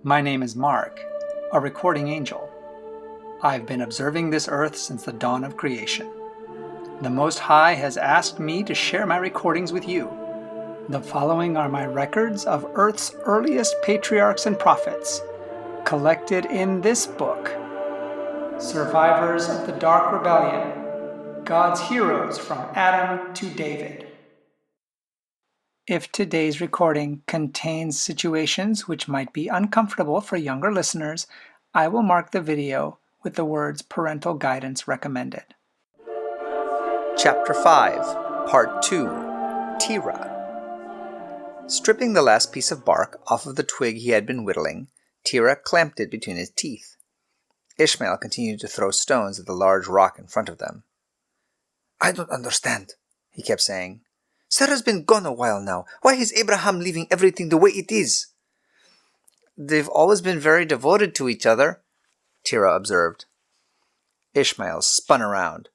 My name is Mark, a recording angel. I've been observing this earth since the dawn of creation. The Most High has asked me to share my recordings with you. The following are my records of Earth's earliest patriarchs and prophets, collected in this book, Survivors of the Dark Rebellion, God's Heroes from Adam to David. If today's recording contains situations which might be uncomfortable for younger listeners, I will mark the video with the words Parental Guidance Recommended. Chapter 5, Part 2, Tira. Stripping the last piece of bark off of the twig he had been whittling, Tira clamped it between his teeth. Ishmael continued to throw stones at the large rock in front of them. "I don't understand," he kept saying. "Sarah's been gone a while now. Why is Abraham leaving everything the way it is?" "They've always been very devoted to each other," Tira observed. Ishmael spun around.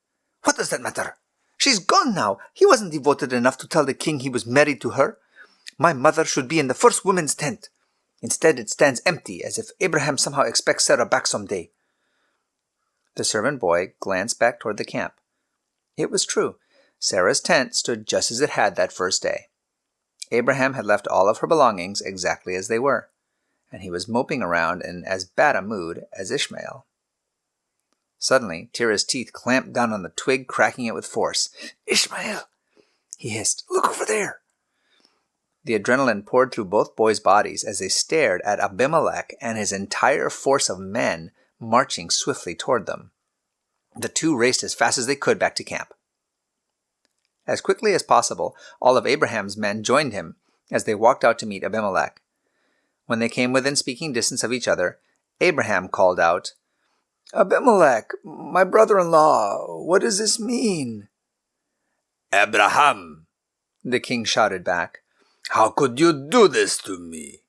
"What does that matter? She's gone now. He wasn't devoted enough to tell the king he was married to her. My mother should be in the first woman's tent. Instead, it stands empty, as if Abraham somehow expects Sarah back someday." The servant boy glanced back toward the camp. It was true. Sarah's tent stood just as it had that first day. Abraham had left all of her belongings exactly as they were, and he was moping around in as bad a mood as Ishmael. Suddenly, Tira's teeth clamped down on the twig, cracking it with force. "Ishmael!" he hissed. "Look over there!" The adrenaline poured through both boys' bodies as they stared at Abimelech and his entire force of men marching swiftly toward them. The two raced as fast as they could back to camp. As quickly as possible, all of Abraham's men joined him as they walked out to meet Abimelech. When they came within speaking distance of each other, Abraham called out, "Abimelech, my brother-in-law, what does this mean?" "Abraham," the king shouted back, "how could you do this to me?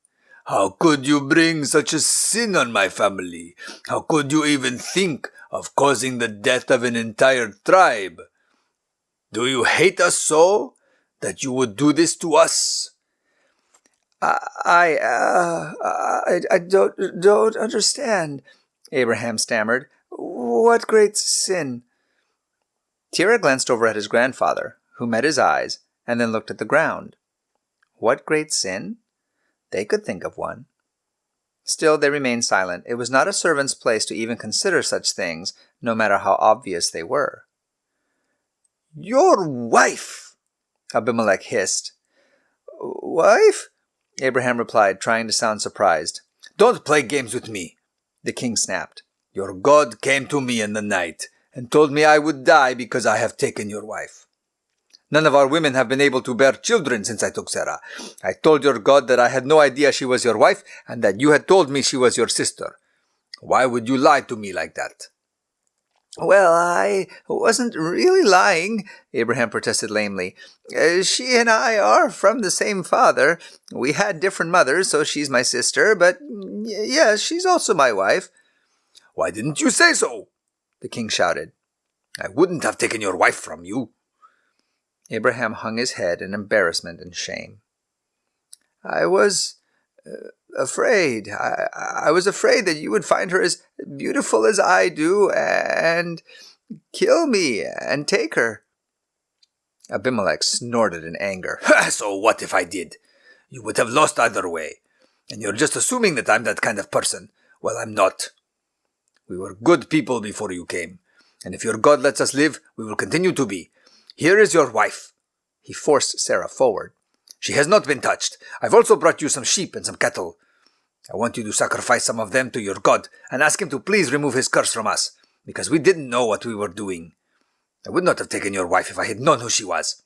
How could you bring such a sin on my family? How could you even think of causing the death of an entire tribe? Do you hate us so that you would do this to us?" I don't understand," Abraham stammered. "What great sin?" Tira glanced over at his grandfather, who met his eyes, and then looked at the ground. What great sin? They could think of one. Still, they remained silent. It was not a servant's place to even consider such things, no matter how obvious they were. "Your wife!" Abimelech hissed. "Wife?" Abraham replied, trying to sound surprised. "Don't play games with me," the king snapped. "Your God came to me in the night and told me I would die because I have taken your wife. None of our women have been able to bear children since I took Sarah. I told your God that I had no idea she was your wife and that you had told me she was your sister. Why would you lie to me like that?" "Well, I wasn't really lying," Abraham protested lamely. "She and I are from the same father. We had different mothers, so she's my sister, but yes, she's also my wife." "Why didn't you say so?" the king shouted. "I wouldn't have taken your wife from you." Abraham hung his head in embarrassment and shame. "I was afraid. I was afraid that you would find her as beautiful as I do and kill me and take her." Abimelech snorted in anger. "So what if I did? You would have lost either way. And you're just assuming that I'm that kind of person. Well, I'm not. We were good people before you came. And if your God lets us live, we will continue to be. Here is your wife." He forced Sarah forward. "She has not been touched. I've also brought you some sheep and some cattle. I want you to sacrifice some of them to your God and ask him to please remove his curse from us, because we didn't know what we were doing. I would not have taken your wife if I had known who she was."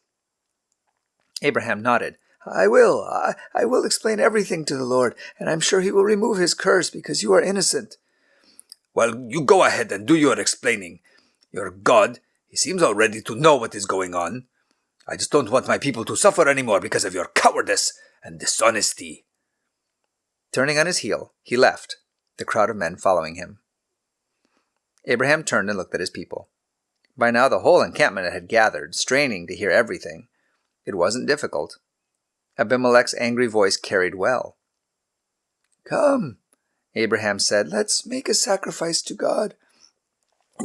Abraham nodded. I will explain everything to the Lord, and I'm sure he will remove his curse because you are innocent." "Well, you go ahead and do your explaining. Your God, he seems all ready to know what is going on. I just don't want my people to suffer anymore because of your cowardice and dishonesty." Turning on his heel, he left, the crowd of men following him. Abraham turned and looked at his people. By now the whole encampment had gathered, straining to hear everything. It wasn't difficult. Abimelech's angry voice carried well. "Come, Abraham said, "Let's make a sacrifice to God.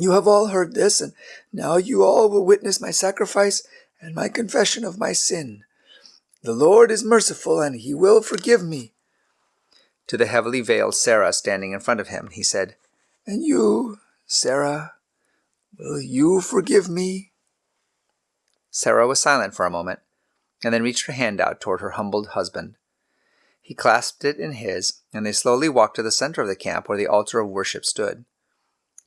You have all heard this, and now you all will witness my sacrifice and my confession of my sin. The Lord is merciful, and he will forgive me." To the heavily veiled Sarah standing in front of him, he said, "And you, Sarah, will you forgive me?" Sarah was silent for a moment, and then reached her hand out toward her humbled husband. He clasped it in his, and they slowly walked to the center of the camp where the altar of worship stood.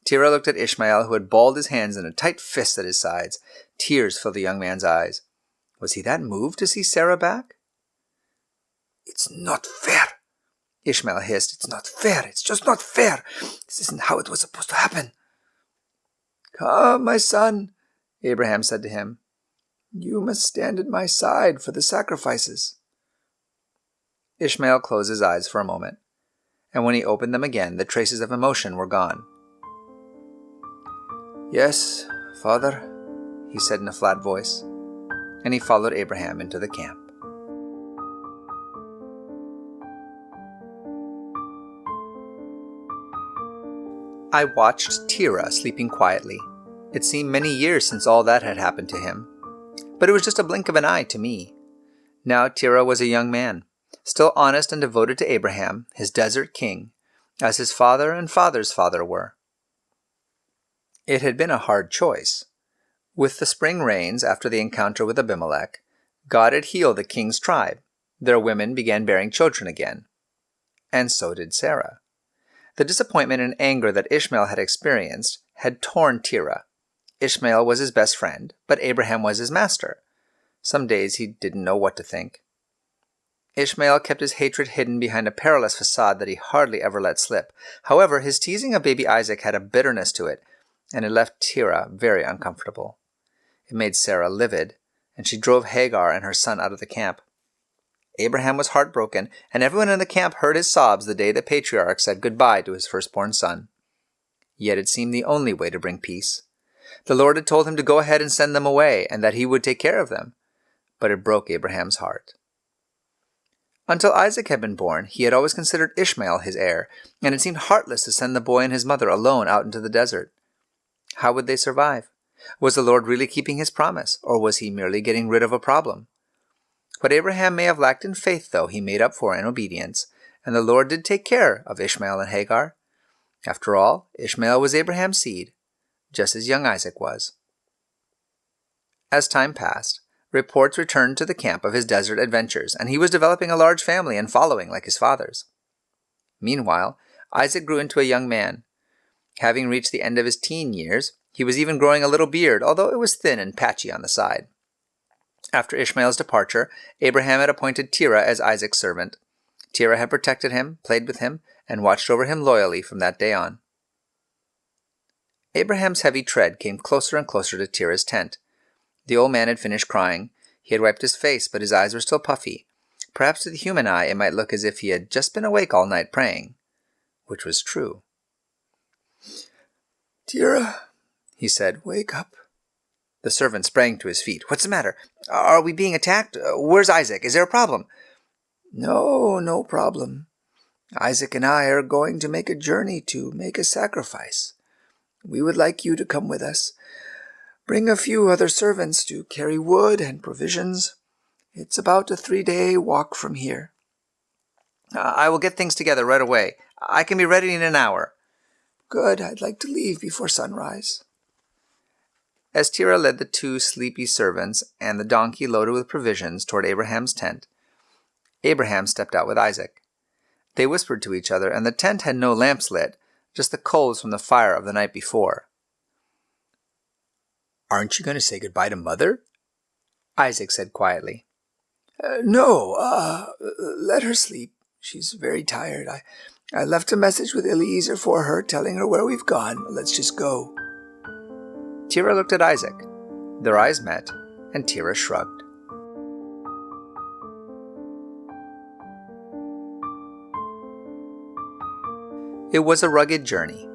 Terah looked at Ishmael, who had balled his hands in a tight fist at his sides. Tears filled the young man's eyes. Was he that moved to see Sarah back? "It's not fair," Ishmael hissed. "It's not fair. It's just not fair. This isn't how it was supposed to happen." "Come, my son," Abraham said to him. "You must stand at my side for the sacrifices." Ishmael closed his eyes for a moment, and when he opened them again, the traces of emotion were gone. "Yes, Father," he said in a flat voice, and he followed Abraham into the camp. I watched Terah sleeping quietly. It seemed many years since all that had happened to him, but it was just a blink of an eye to me. Now Terah was a young man, still honest and devoted to Abraham, his desert king, as his father and father's father were. It had been a hard choice. With the spring rains after the encounter with Abimelech, God had healed the king's tribe. Their women began bearing children again. And so did Sarah. The disappointment and anger that Ishmael had experienced had torn Terah. Ishmael was his best friend, but Abraham was his master. Some days he didn't know what to think. Ishmael kept his hatred hidden behind a perilous facade that he hardly ever let slip. However, his teasing of baby Isaac had a bitterness to it, and it left Terah very uncomfortable. It made Sarah livid, and she drove Hagar and her son out of the camp. Abraham was heartbroken, and everyone in the camp heard his sobs the day the patriarch said goodbye to his firstborn son. Yet it seemed the only way to bring peace. The Lord had told him to go ahead and send them away, and that he would take care of them. But it broke Abraham's heart. Until Isaac had been born, he had always considered Ishmael his heir, and it seemed heartless to send the boy and his mother alone out into the desert. How would they survive? Was the Lord really keeping his promise, or was he merely getting rid of a problem? What Abraham may have lacked in faith, though, he made up for in obedience, and the Lord did take care of Ishmael and Hagar. After all, Ishmael was Abraham's seed, just as young Isaac was. As time passed, reports returned to the camp of his desert adventures, and he was developing a large family and following like his father's. Meanwhile, Isaac grew into a young man. Having reached the end of his teen years, he was even growing a little beard, although it was thin and patchy on the side. After Ishmael's departure, Abraham had appointed Terah as Isaac's servant. Terah had protected him, played with him, and watched over him loyally from that day on. Abraham's heavy tread came closer and closer to Terah's tent. The old man had finished crying. He had wiped his face, but his eyes were still puffy. Perhaps to the human eye it might look as if he had just been awake all night praying, which was true. "Terah," he said, "wake up." The servant sprang to his feet. "What's the matter? Are we being attacked? Where's Isaac? Is there a problem?" No problem. Isaac and I are going to make a journey to make a sacrifice. We would like you to come with us. Bring a few other servants to carry wood and provisions. It's about a 3-day walk from here." "I will get things together right away. I can be ready in an hour." "Good. I'd like to leave before sunrise." As Terah led the 2 sleepy servants and the donkey loaded with provisions toward Abraham's tent, Abraham stepped out with Isaac. They whispered to each other, and the tent had no lamps lit, just the coals from the fire of the night before. "Aren't you going to say goodbye to Mother?" Isaac said quietly. No, let her sleep. She's very tired. I left a message with Eliezer for her, telling her where we've gone. Let's just go." Terah looked at Isaac. Their eyes met, and Terah shrugged. It was a rugged journey.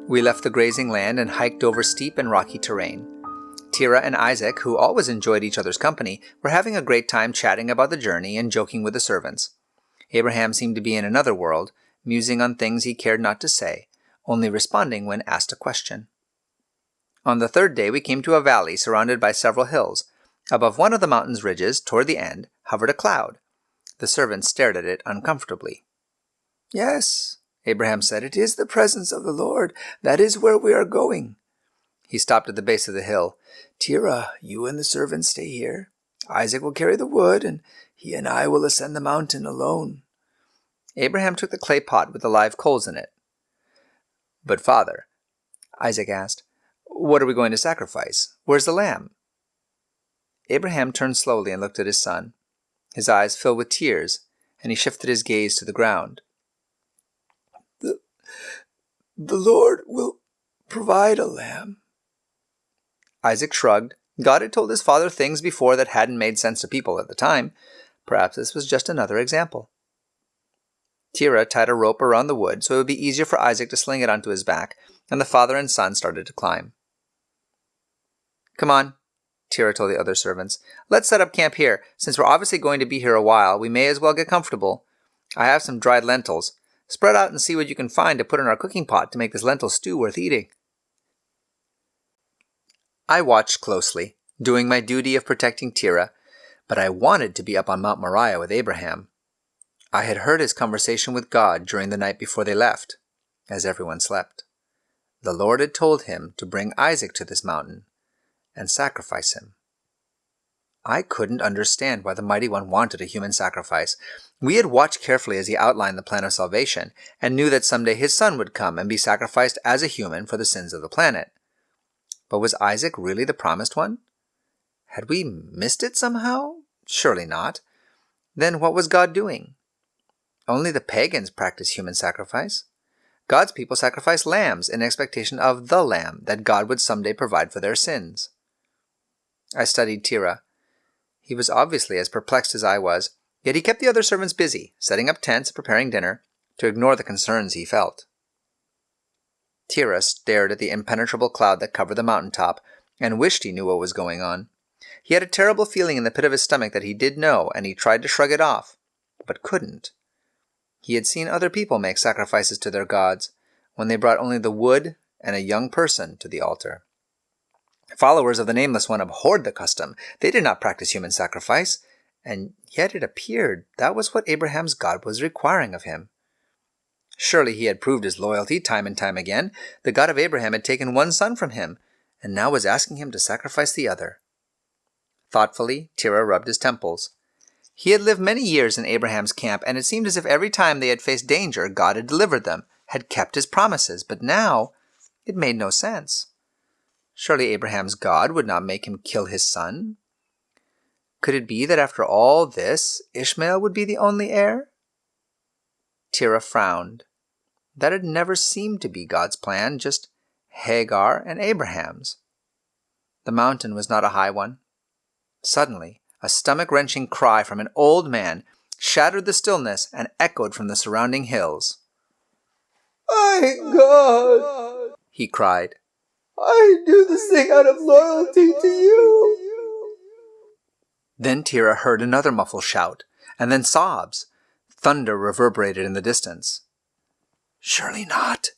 We left the grazing land and hiked over steep and rocky terrain. Terah and Isaac, who always enjoyed each other's company, were having a great time chatting about the journey and joking with the servants. Abraham seemed to be in another world, musing on things he cared not to say, only responding when asked a question. On the third day we came to a valley surrounded by several hills. Above one of the mountain's ridges, toward the end, hovered a cloud. The servants stared at it uncomfortably. "Yes," Abraham said, "it is the presence of the Lord. That is where we are going." He stopped at the base of the hill. "Terah, you and the servants stay here. Isaac will carry the wood, and he and I will ascend the mountain alone." Abraham took the clay pot with the live coals in it. "But father," Isaac asked, "what are we going to sacrifice? Where's the lamb?" Abraham turned slowly and looked at his son. His eyes filled with tears, and he shifted his gaze to the ground. The Lord will provide a lamb." Isaac shrugged. God had told his father things before that hadn't made sense to people at the time. Perhaps this was just another example. Terah tied a rope around the wood so it would be easier for Isaac to sling it onto his back, and the father and son started to climb. "Come on," Terah told the other servants. "Let's set up camp here. Since we're obviously going to be here a while, we may as well get comfortable. I have some dried lentils. Spread out and see what you can find to put in our cooking pot to make this lentil stew worth eating." I watched closely, doing my duty of protecting Terah, but I wanted to be up on Mount Moriah with Abraham. I had heard his conversation with God during the night before they left, as everyone slept. The Lord had told him to bring Isaac to this mountain and sacrifice him. I couldn't understand why the Mighty One wanted a human sacrifice. We had watched carefully as he outlined the plan of salvation, and knew that someday his son would come and be sacrificed as a human for the sins of the planet. But was Isaac really the promised one? Had we missed it somehow? Surely not. Then what was God doing? Only the pagans practiced human sacrifice. God's people sacrificed lambs in expectation of the lamb that God would someday provide for their sins. I studied Terah. He was obviously as perplexed as I was, yet he kept the other servants busy, setting up tents and preparing dinner, to ignore the concerns he felt. Terah stared at the impenetrable cloud that covered the mountaintop, and wished he knew what was going on. He had a terrible feeling in the pit of his stomach that he did know, and he tried to shrug it off, but couldn't. He had seen other people make sacrifices to their gods, when they brought only the wood and a young person to the altar. Followers of the Nameless One abhorred the custom. They did not practice human sacrifice, and yet it appeared that was what Abraham's God was requiring of him. Surely he had proved his loyalty time and time again. The God of Abraham had taken one son from him, and now was asking him to sacrifice the other. Thoughtfully, Terah rubbed his temples. He had lived many years in Abraham's camp, and it seemed as if every time they had faced danger, God had delivered them, had kept his promises. But now, it made no sense. Surely Abraham's God would not make him kill his son. Could it be that after all this, Ishmael would be the only heir? Terah frowned. That had never seemed to be God's plan, just Hagar and Abraham's. The mountain was not a high one. Suddenly, a stomach-wrenching cry from an old man shattered the stillness and echoed from the surrounding hills. "My God," he cried. "I do this thing out of loyalty to you." Then Terah heard another muffled shout, and then sobs. Thunder reverberated in the distance. "Surely not,"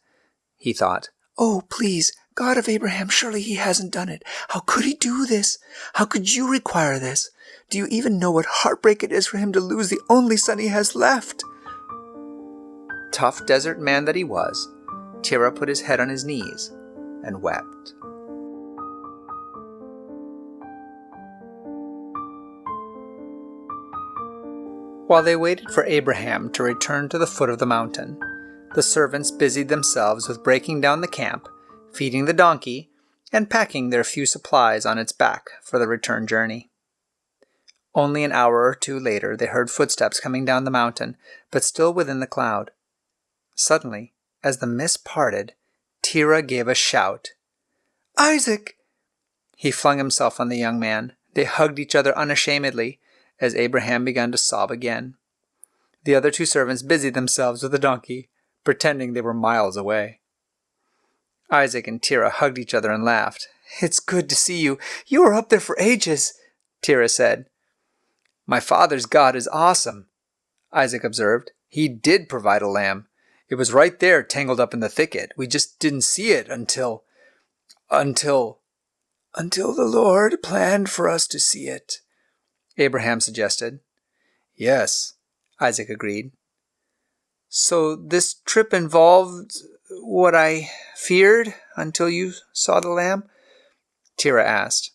he thought. "Oh, please, God of Abraham, surely he hasn't done it. How could he do this? How could you require this? Do you even know what heartbreak it is for him to lose the only son he has left?" Tough desert man that he was, Terah put his head on his knees and wept. While they waited for Abraham to return to the foot of the mountain, the servants busied themselves with breaking down the camp, feeding the donkey, and packing their few supplies on its back for the return journey. Only an hour or two later they heard footsteps coming down the mountain, but still within the cloud. Suddenly, as the mist parted, Terah gave a shout. "Isaac!" He flung himself on the young man. They hugged each other unashamedly, as Abraham began to sob again. The other two servants busied themselves with the donkey, pretending they were miles away. Isaac and Terah hugged each other and laughed. "It's good to see you. You were up there for ages," Terah said. "My father's God is awesome," Isaac observed. "He did provide a lamb. It was right there, tangled up in the thicket. We just didn't see it until the Lord planned for us to see it, Abraham suggested. Yes, Isaac agreed. So this trip involved what I feared until you saw the lamb? Tira asked.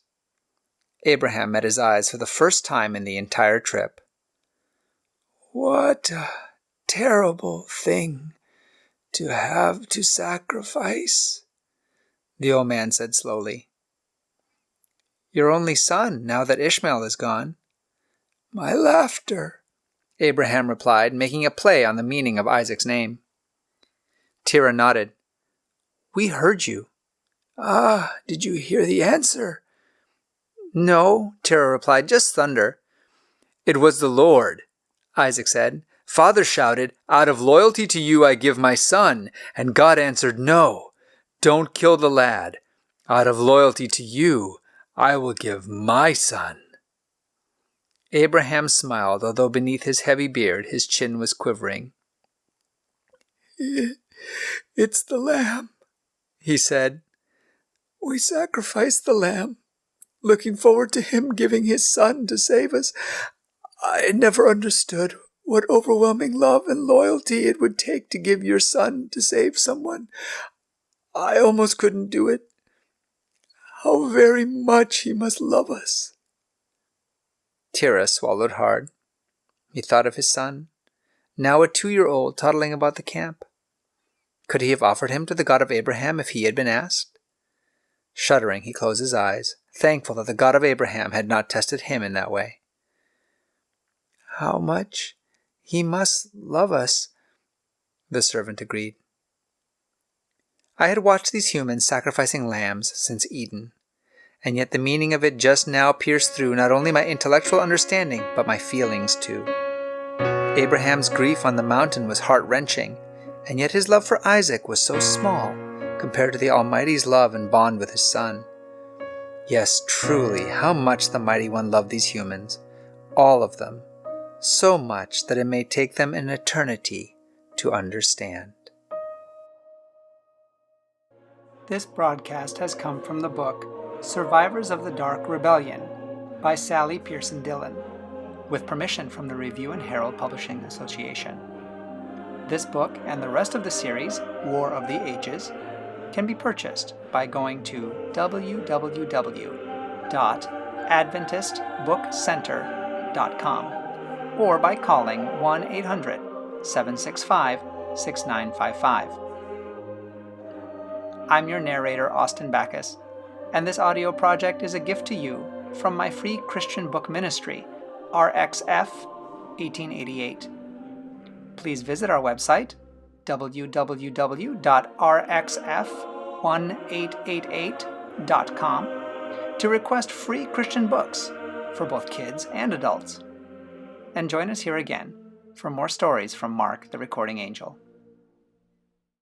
Abraham met his eyes for the first time in the entire trip. What a terrible thing to have to sacrifice, the old man said slowly. Your only son, now that Ishmael is gone. My laughter, Abraham replied, making a play on the meaning of Isaac's name. Tira nodded. We heard you. Ah, did you hear the answer? No, Tira replied, just thunder. It was the Lord, Isaac said. Father shouted, out of loyalty to you I give my son. And God answered, no, don't kill the lad. Out of loyalty to you I will give my son. Abraham smiled, although beneath his heavy beard his chin was quivering. It's the lamb, he said. We sacrificed the lamb, looking forward to him giving his son to save us. I never understood what overwhelming love and loyalty it would take to give your son to save someone. I almost couldn't do it. How very much he must love us. Tira swallowed hard. He thought of his son, now a 2-year-old toddling about the camp. Could he have offered him to the God of Abraham if he had been asked? Shuddering, he closed his eyes, thankful that the God of Abraham had not tested him in that way. How much he must love us, the servant agreed. I had watched these humans sacrificing lambs since Eden, and yet the meaning of it just now pierced through not only my intellectual understanding, but my feelings too. Abraham's grief on the mountain was heart-wrenching, and yet his love for Isaac was so small compared to the Almighty's love and bond with his son. Yes, truly, how much the Mighty One loved these humans, all of them, so much that it may take them an eternity to understand. This broadcast has come from the book Survivors of the Dark Rebellion by Sally Pierson Dillon, with permission from the Review and Herald Publishing Association. This book and the rest of the series, War of the Ages, can be purchased by going to www.adventistbookcenter.com or by calling 1-800-765-6955. I'm your narrator, Austin Backus, and this audio project is a gift to you from my free Christian book ministry, RXF 1888. Please visit our website, www.rxf1888.com, to request free Christian books for both kids and adults. And join us here again for more stories from Mark the Recording Angel.